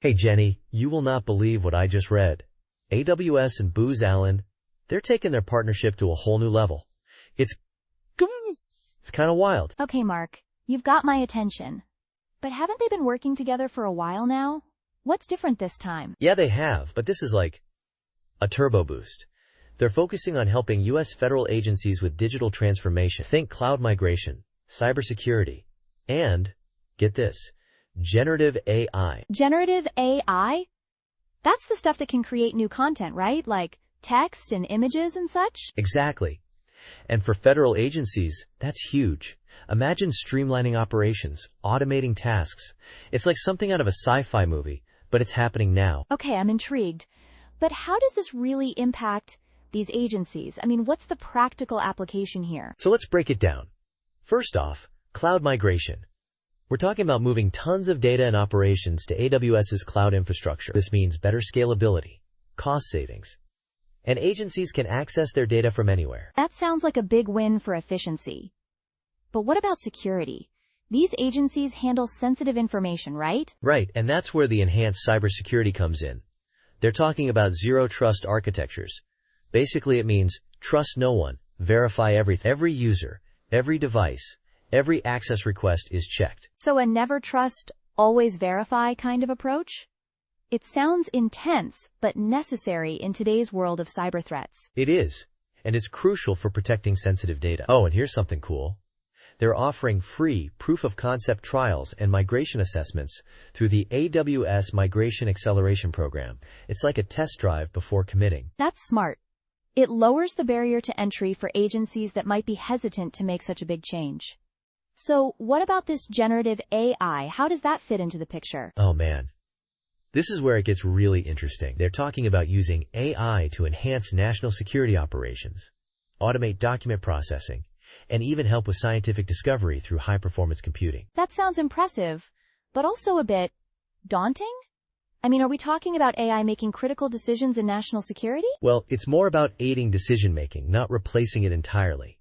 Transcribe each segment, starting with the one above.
Hey Jenny, you will not believe what I just read. AWS and Booz Allen, they're taking their partnership to a whole new level. It's kind of wild. Okay, Mark, you've got my attention. But haven't they been working together for a while now? What's different this time? Yeah, they have, but this is like a turbo boost. They're focusing on helping U.S. federal agencies with digital transformation. Think cloud migration, cybersecurity, and, get this, generative AI. Generative AI? That's the stuff that can create new content, right? Like text and images and such? Exactly. And for federal agencies, that's huge. Imagine streamlining operations, automating tasks. It's like something out of a sci-fi movie, but it's happening now. Okay, I'm intrigued. But how does this really impact these agencies? I mean, what's the practical application here? So let's break it down. First off, cloud migration. We're talking about moving tons of data and operations to AWS's cloud infrastructure. This means better scalability, cost savings, and agencies can access their data from anywhere. That sounds like a big win for efficiency. But what about security? These agencies handle sensitive information, right? Right, and that's where the enhanced cybersecurity comes in. They're talking about zero-trust architectures. Basically, it means trust no one, verify everything. Every user, every device, every access request is checked. So a never trust, always verify kind of approach? It sounds intense, but necessary in today's world of cyber threats. It is, and it's crucial for protecting sensitive data. Oh, and here's something cool. They're offering free proof-of-concept trials and migration assessments through the AWS Migration Acceleration Program. It's like a test drive before committing. That's smart. It lowers the barrier to entry for agencies that might be hesitant to make such a big change. So what about this generative AI? How does that fit into the picture? Oh man, this is where it gets really interesting. They're talking about using AI to enhance national security operations, automate document processing, and even help with scientific discovery through high-performance computing. That sounds impressive, but also a bit daunting? I mean, are we talking about AI making critical decisions in national security? Well, it's more about aiding decision-making, not replacing it entirely.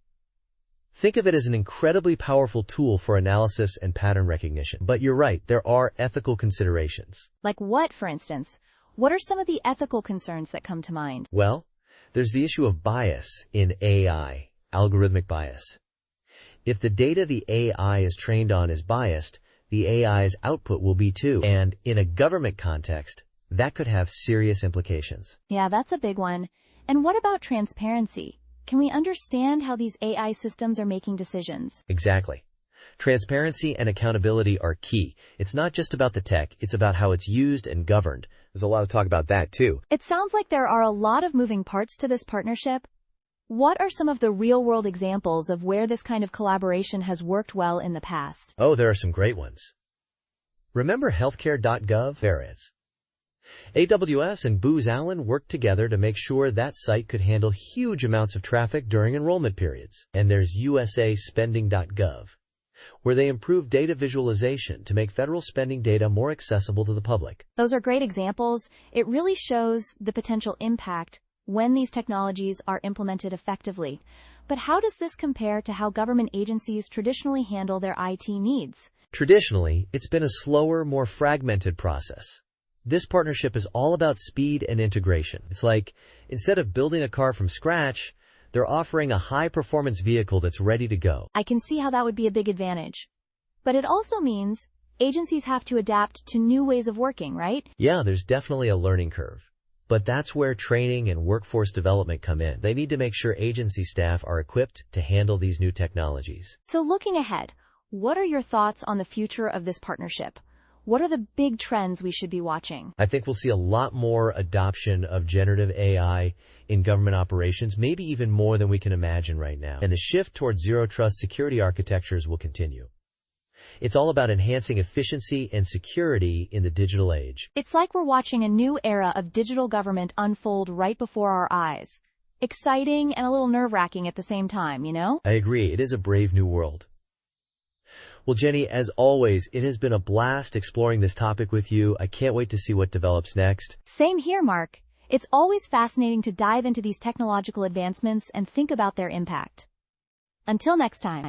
Think of it as an incredibly powerful tool for analysis and pattern recognition. But you're right, there are ethical considerations. Like what, for instance? What are some of the ethical concerns that come to mind? Well, there's the issue of bias in AI, algorithmic bias. If the data the AI is trained on is biased, the AI's output will be too. And in a government context, that could have serious implications. Yeah, that's a big one. And what about transparency? Can we understand how these AI systems are making decisions? Exactly. Transparency and accountability are key. It's not just about the tech, it's about how it's used and governed. There's a lot of talk about that too. It sounds like there are a lot of moving parts to this partnership. What are some of the real-world examples of where this kind of collaboration has worked well in the past? Oh, there are some great ones. Remember healthcare.gov? There is. AWS and Booz Allen worked together to make sure that site could handle huge amounts of traffic during enrollment periods. And there's USAspending.gov, where they improved data visualization to make federal spending data more accessible to the public. Those are great examples. It really shows the potential impact when these technologies are implemented effectively. But how does this compare to how government agencies traditionally handle their IT needs? Traditionally, it's been a slower, more fragmented process. This partnership is all about speed and integration. It's like, instead of building a car from scratch, they're offering a high-performance vehicle that's ready to go. I can see how that would be a big advantage. But it also means agencies have to adapt to new ways of working, right? Yeah, there's definitely a learning curve. But that's where training and workforce development come in. They need to make sure agency staff are equipped to handle these new technologies. So looking ahead, what are your thoughts on the future of this partnership? What are the big trends we should be watching? I think we'll see a lot more adoption of generative AI in government operations, maybe even more than we can imagine right now. And the shift towards zero-trust security architectures will continue. It's all about enhancing efficiency and security in the digital age. It's like we're watching a new era of digital government unfold right before our eyes. Exciting and a little nerve-wracking at the same time, you know? I agree. It is a brave new world. Well, Jenny, as always, it has been a blast exploring this topic with you. I can't wait to see what develops next. Same here, Mark. It's always fascinating to dive into these technological advancements and think about their impact. Until next time.